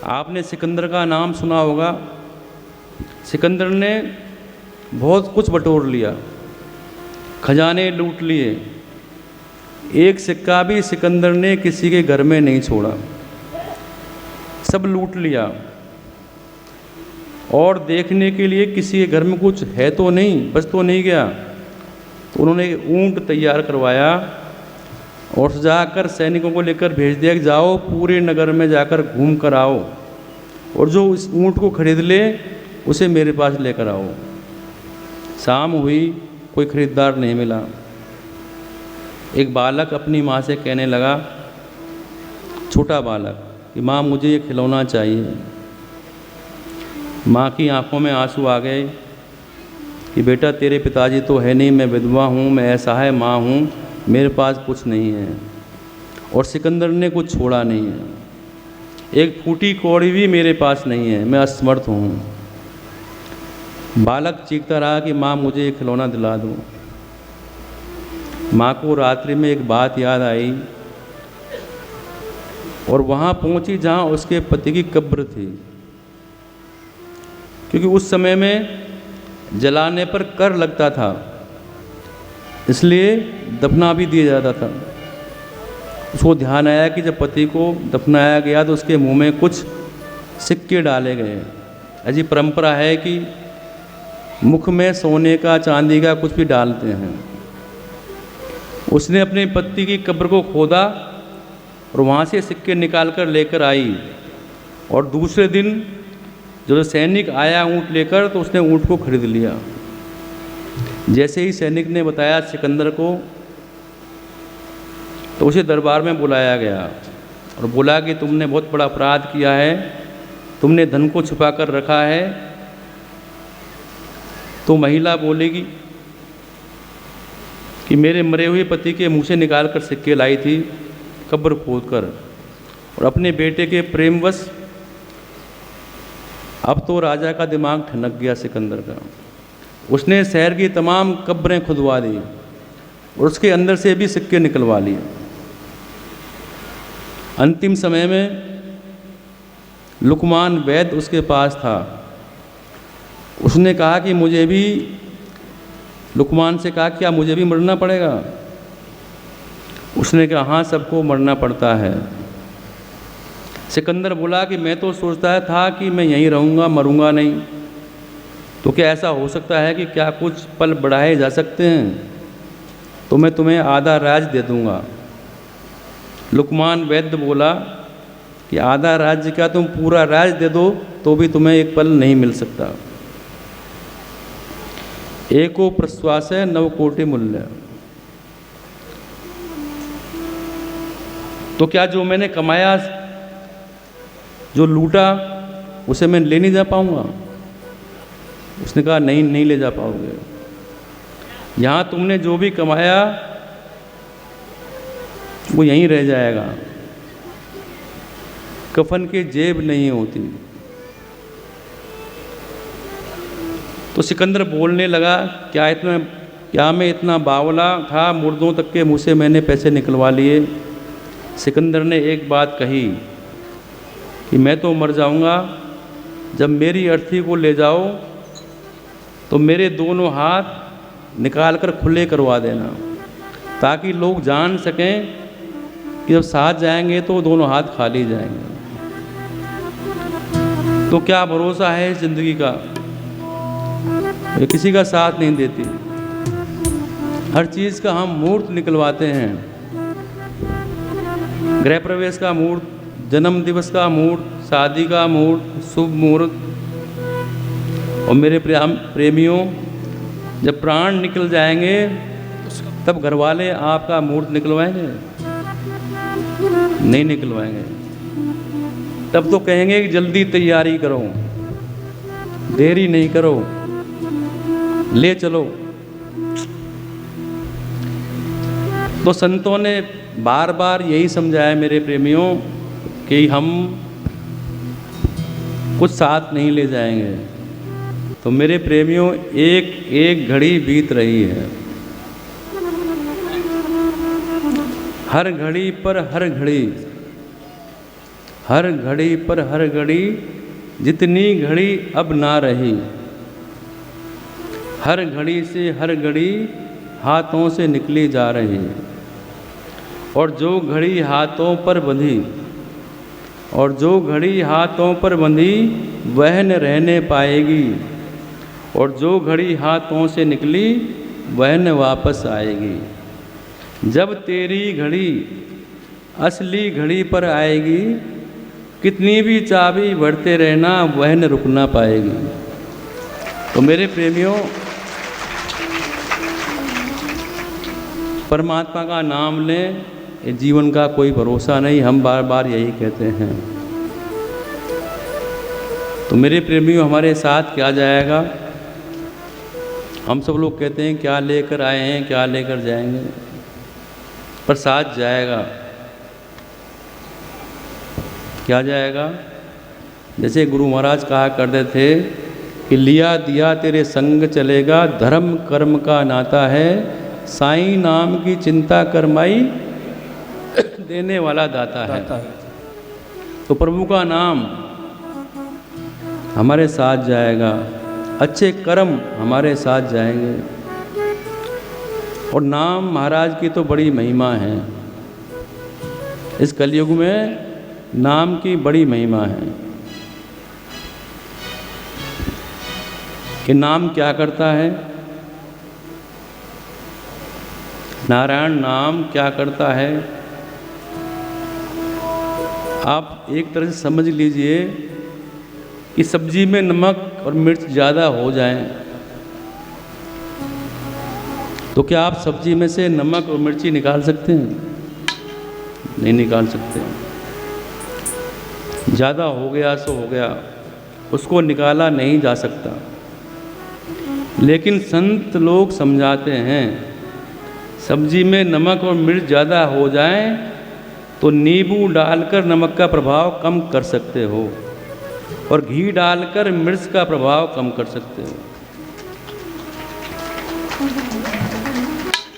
आपने सिकंदर का नाम सुना होगा। सिकंदर ने बहुत कुछ बटोर लिया, खजाने लूट लिए। एक सिक्का भी सिकंदर ने किसी के घर में नहीं छोड़ा, सब लूट लिया। और देखने के लिए किसी के घर में कुछ है तो नहीं, बस तो नहीं गया, तो उन्होंने ऊंट तैयार करवाया और सजाकर सैनिकों को लेकर भेज दिया कि जाओ पूरे नगर में जाकर घूम कर आओ, और जो इस ऊंट को खरीद ले उसे मेरे पास लेकर आओ। शाम हुई, कोई खरीदार नहीं मिला। एक बालक अपनी माँ से कहने लगा, छोटा बालक, कि माँ मुझे ये खिलौना चाहिए। माँ की आंखों में आंसू आ गए कि बेटा तेरे पिताजी तो है नहीं, मैं विधवा हूँ, मैं असहाय माँ हूँ, मेरे पास कुछ नहीं है। और सिकंदर ने कुछ छोड़ा नहीं है, एक फूटी कौड़ी भी मेरे पास नहीं है, मैं असमर्थ हूँ। बालक चीखता रहा कि माँ मुझे एक खिलौना दिला दो। माँ को रात्रि में एक बात याद आई और वहाँ पहुँची जहाँ उसके पति की कब्र थी, क्योंकि उस समय में जलाने पर कर लगता था, इसलिए दफना भी दिया जाता था। उसको ध्यान आया कि जब पति को दफनाया गया तो उसके मुंह में कुछ सिक्के डाले गए। ऐसी परंपरा है कि मुख में सोने का चांदी का कुछ भी डालते हैं। उसने अपने पति की कब्र को खोदा और वहाँ से सिक्के निकाल कर लेकर आई, और दूसरे दिन जो सैनिक आया ऊँट लेकर तो उसने ऊँट को खरीद लिया। जैसे ही सैनिक ने बताया सिकंदर को, तो उसे दरबार में बुलाया गया और बोला कि तुमने बहुत बड़ा अपराध किया है, तुमने धन को छुपा कर रखा है। तो महिला बोलेगी कि मेरे मरे हुए पति के मुँह से निकाल कर सिक्के लाई थी कब्र खोद कर, और अपने बेटे के प्रेमवश अब तो राजा का दिमाग ठनक गया सिकंदर का। उसने शहर की तमाम कब्रें खुदवा दी और उसके अंदर से भी सिक्के निकलवा लिए। अंतिम समय में लुकमान वैद्य उसके पास था। उसने कहा कि मुझे भी, लुकमान से कहा क्या मुझे भी मरना पड़ेगा? उसने कहा हाँ, सबको मरना पड़ता है। सिकंदर बोला कि मैं तो सोचता था कि मैं यहीं रहूँगा, मरूँगा नहीं, तो क्या ऐसा हो सकता है कि क्या कुछ पल बढ़ाए जा सकते हैं? तो मैं तुम्हें आधा राज दे दूँगा। लुकमान वैद्य बोला कि आधा राज्य क्या, तुम पूरा राज दे दो तो भी तुम्हें एक पल नहीं मिल सकता। एको प्रश्वास है 9 कोटि मूल्य। तो क्या जो मैंने कमाया, जो लूटा, उसे मैं ले नहीं जा पाऊंगा? उसने कहा नहीं, नहीं ले जा पाओगे। यहाँ तुमने जो भी कमाया वो यहीं रह जाएगा। कफन की जेब नहीं होती। तो सिकंदर बोलने लगा, क्या मैं इतना बावला था, मुर्दों तक के मुँह से मैंने पैसे निकलवा लिए। सिकंदर ने एक बात कही कि मैं तो मर जाऊंगा, जब मेरी अर्थी को ले जाओ तो मेरे दोनों हाथ निकाल कर खुले करवा देना, ताकि लोग जान सकें कि जब साथ जाएंगे तो दोनों हाथ खाली जाएंगे। तो क्या भरोसा है इस जिंदगी का, ये किसी का साथ नहीं देती। हर चीज़ का हम मुहूर्त निकलवाते हैं, गृह प्रवेश का मुहूर्त, जन्म दिवस का मुहूर्त, शादी का मुहूर्त, शुभ मुहूर्त। और मेरे प्रेमियों, जब प्राण निकल जाएंगे तब घर वाले आपका मुहूर्त निकलवाएंगे? नहीं निकलवाएंगे। तब तो कहेंगे कि जल्दी तैयारी करो, देरी नहीं करो, ले चलो। तो संतों ने बार बार यही समझाया मेरे प्रेमियों कि हम कुछ साथ नहीं ले जाएंगे। तो मेरे प्रेमियों, एक एक घड़ी बीत रही है। हर घड़ी पर हर घड़ी हर घड़ी पर हर घड़ी जितनी घड़ी अब ना रही, हर घड़ी से हर घड़ी हाथों से निकली जा रही, और जो घड़ी हाथों पर बंधी, और जो घड़ी हाथों पर बंधी वह न रहने पाएगी, और जो घड़ी हाथों से निकली वह न वापस आएगी। जब तेरी घड़ी असली घड़ी पर आएगी, कितनी भी चाबी भरते रहना वह न रुक ना पाएगी। तो मेरे प्रेमियों, परमात्मा का नाम लें, ये जीवन का कोई भरोसा नहीं, हम बार बार यही कहते हैं। तो मेरे प्रेमियों, हमारे साथ क्या जाएगा? हम सब लोग कहते हैं क्या लेकर आए हैं, क्या लेकर जाएंगे, पर साथ जाएगा। क्या जाएगा? जैसे गुरु महाराज कहा करते थे कि लिया दिया तेरे संग चलेगा, धर्म कर्म का नाता है, साईं नाम की चिंता करमाई देने वाला दाता है। तो प्रभु का नाम हमारे साथ जाएगा, अच्छे कर्म हमारे साथ जाएंगे। और नाम महाराज की तो बड़ी महिमा है, इस कलयुग में नाम की बड़ी महिमा है। कि नाम क्या करता है? नारायण नाम क्या करता है? आप एक तरह से समझ लीजिए कि सब्जी में नमक और मिर्च ज़्यादा हो जाए तो क्या आप सब्जी में से नमक और मिर्ची निकाल सकते हैं? नहीं निकाल सकते। ज़्यादा हो गया सो हो गया, उसको निकाला नहीं जा सकता। लेकिन संत लोग समझाते हैं, सब्जी में नमक और मिर्च ज़्यादा हो जाए तो नींबू डालकर नमक का प्रभाव कम कर सकते हो, और घी डालकर मिर्च का प्रभाव कम कर सकते हो।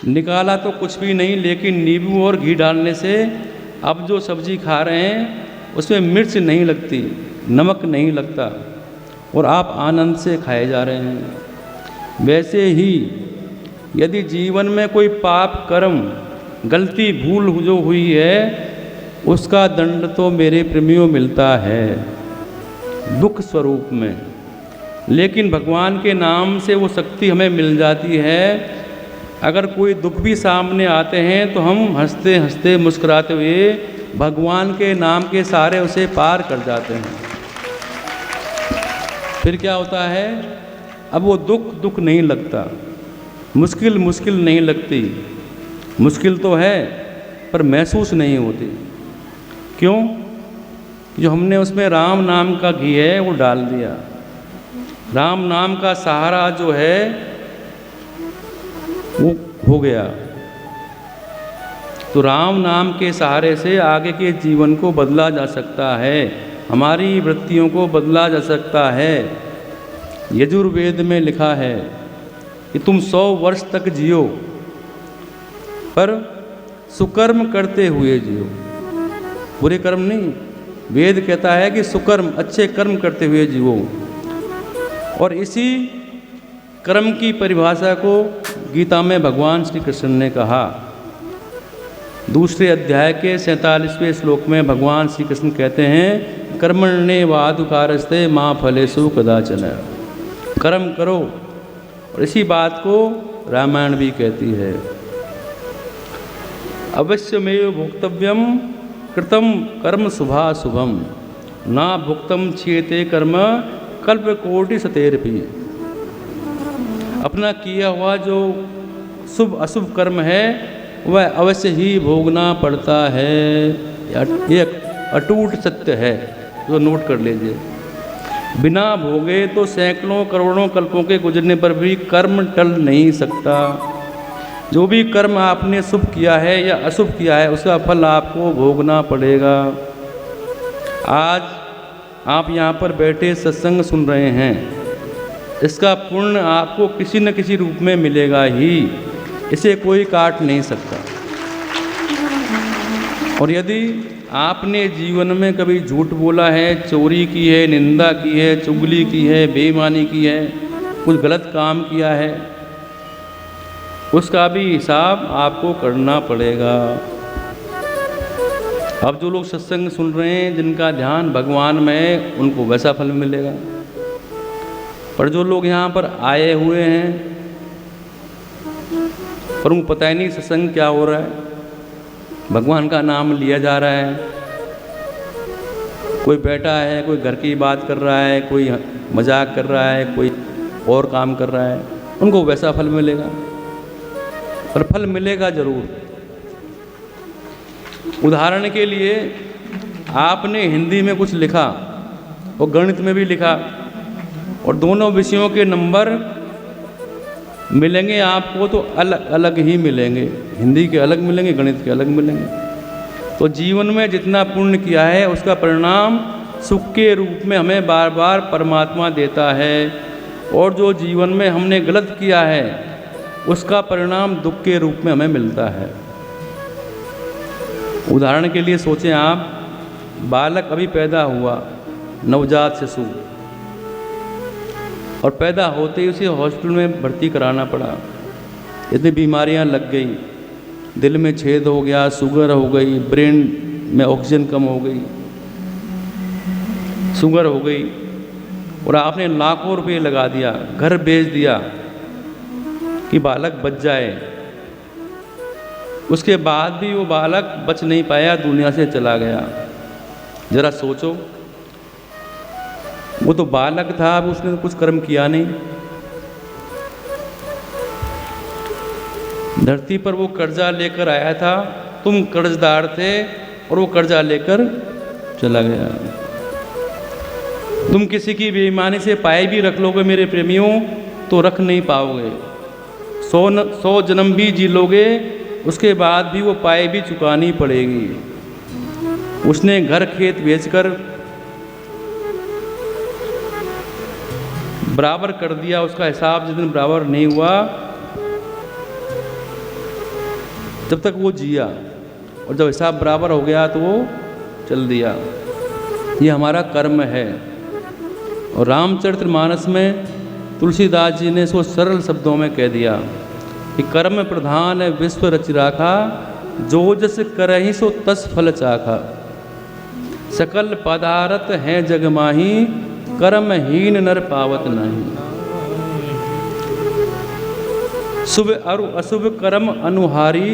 निकाला तो कुछ भी नहीं, लेकिन नींबू और घी डालने से अब जो सब्जी खा रहे हैं उसमें मिर्च नहीं लगती, नमक नहीं लगता, और आप आनंद से खाए जा रहे हैं। वैसे ही यदि जीवन में कोई पाप कर्म गलती भूल जो हुई है, उसका दंड तो मेरे प्रेमियों मिलता है दुख स्वरूप में, लेकिन भगवान के नाम से वो शक्ति हमें मिल जाती है। अगर कोई दुख भी सामने आते हैं तो हम हंसते हंसते मुस्कुराते हुए भगवान के नाम के सहारे उसे पार कर जाते हैं। फिर क्या होता है? अब वो दुख नहीं लगता, मुश्किल नहीं लगती। मुश्किल तो है पर महसूस नहीं होती। क्यों? जो हमने उसमें राम नाम का घी है वो डाल दिया। राम नाम का सहारा जो है वो हो गया। तो राम नाम के सहारे से आगे के जीवन को बदला जा सकता है, हमारी वृत्तियों को बदला जा सकता है। यजुर्वेद में लिखा है कि तुम 100 वर्ष तक जियो, पर सुकर्म करते हुए जियो, बुरे कर्म नहीं। वेद कहता है कि सुकर्म, अच्छे कर्म करते हुए जियो। और इसी कर्म की परिभाषा को गीता में भगवान श्री कृष्ण ने कहा। दूसरे अध्याय के 47वें श्लोक में भगवान श्री कृष्ण कहते हैं, कर्मण्येवाधिकारस्ते मा फलेषु कदाचन। कर्म करो। और इसी बात को रामायण भी कहती है। अवश्यमेव भोक्तव्यम कृतम कर्म शुभाशुभम, ना भुक्तम क्षीयते कर्म कल्पकोटि शतेरपि। अपना किया हुआ जो शुभ अशुभ कर्म है वह अवश्य ही भोगना पड़ता है। ये अटूट सत्य है, जो नोट कर लीजिए। बिना भोगे तो सैकड़ों करोड़ों कल्पों के गुजरने पर भी कर्म टल नहीं सकता। जो भी कर्म आपने शुभ किया है या अशुभ किया है उसका फल आपको भोगना पड़ेगा। आज आप यहाँ पर बैठे सत्संग सुन रहे हैं, इसका पुण्य आपको किसी न किसी रूप में मिलेगा ही, इसे कोई काट नहीं सकता। और यदि आपने जीवन में कभी झूठ बोला है, चोरी की है, निंदा की है, चुगली की है, बेईमानी की है, कुछ गलत काम किया है, उसका भी हिसाब आपको करना पड़ेगा। अब जो लोग सत्संग सुन रहे हैं, जिनका ध्यान भगवान में है, उनको वैसा फल मिलेगा। पर जो लोग यहाँ पर आए हुए हैं पर उनको पता ही नहीं सत्संग क्या हो रहा है, भगवान का नाम लिया जा रहा है, कोई बैठा है, कोई घर की बात कर रहा है, कोई मजाक कर रहा है, कोई और काम कर रहा है, उनको वैसा फल मिलेगा। पर फल मिलेगा जरूर। उदाहरण के लिए आपने हिंदी में कुछ लिखा और गणित में भी लिखा और दोनों विषयों के नंबर मिलेंगे आपको तो अलग अलग ही मिलेंगे। हिंदी के अलग मिलेंगे, गणित के अलग मिलेंगे। तो जीवन में जितना पुण्य किया है उसका परिणाम सुख के रूप में हमें बार बार परमात्मा देता है, और जो जीवन में हमने गलत किया है उसका परिणाम दुख के रूप में हमें मिलता है। उदाहरण के लिए सोचें, आप बालक अभी पैदा हुआ, नवजात शिशु, और पैदा होते ही उसे हॉस्पिटल में भर्ती कराना पड़ा। इतनी बीमारियां लग गई, दिल में छेद हो गया, शुगर हो गई, ब्रेन में ऑक्सीजन कम हो गई, शुगर हो गई, और आपने लाखों रुपए लगा दिया, घर बेच दिया कि बालक बच जाए। उसके बाद भी वो बालक बच नहीं पाया, दुनिया से चला गया। जरा सोचो, वो तो बालक था, अब उसने तो कुछ कर्म किया नहीं। धरती पर वो कर्जा लेकर आया था, तुम कर्जदार थे, और वो कर्जा लेकर चला गया। तुम किसी की बेईमानी से पाए भी रख लोगे मेरे प्रेमियों, तो रख नहीं पाओगे। 100 जन्म भी जी लोगे, उसके बाद भी वो पाए भी चुकानी पड़ेगी। उसने घर खेत बेचकर बराबर कर दिया, उसका हिसाब जिस दिन बराबर नहीं हुआ जब तक वो जिया, और जब हिसाब बराबर हो गया तो वो चल दिया। ये हमारा कर्म है। और रामचरितमानस में तुलसीदास जी ने इसको सरल शब्दों में कह दिया कि कर्म प्रधान विश्व रच राखा, जो जस करहि सो तस फल चाखा। सकल पदार्थ हैं जग माही, कर्महीन नर पावत नहीं। शुभ और अशुभ कर्म अनुहारी,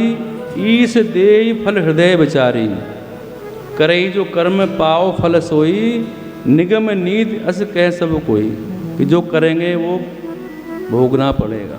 ईश देय फल हृदय विचारी। करई जो कर्म पाओ फल सोई, निगम नीति अस कह सब कोई। कि जो करेंगे वो भोगना पड़ेगा।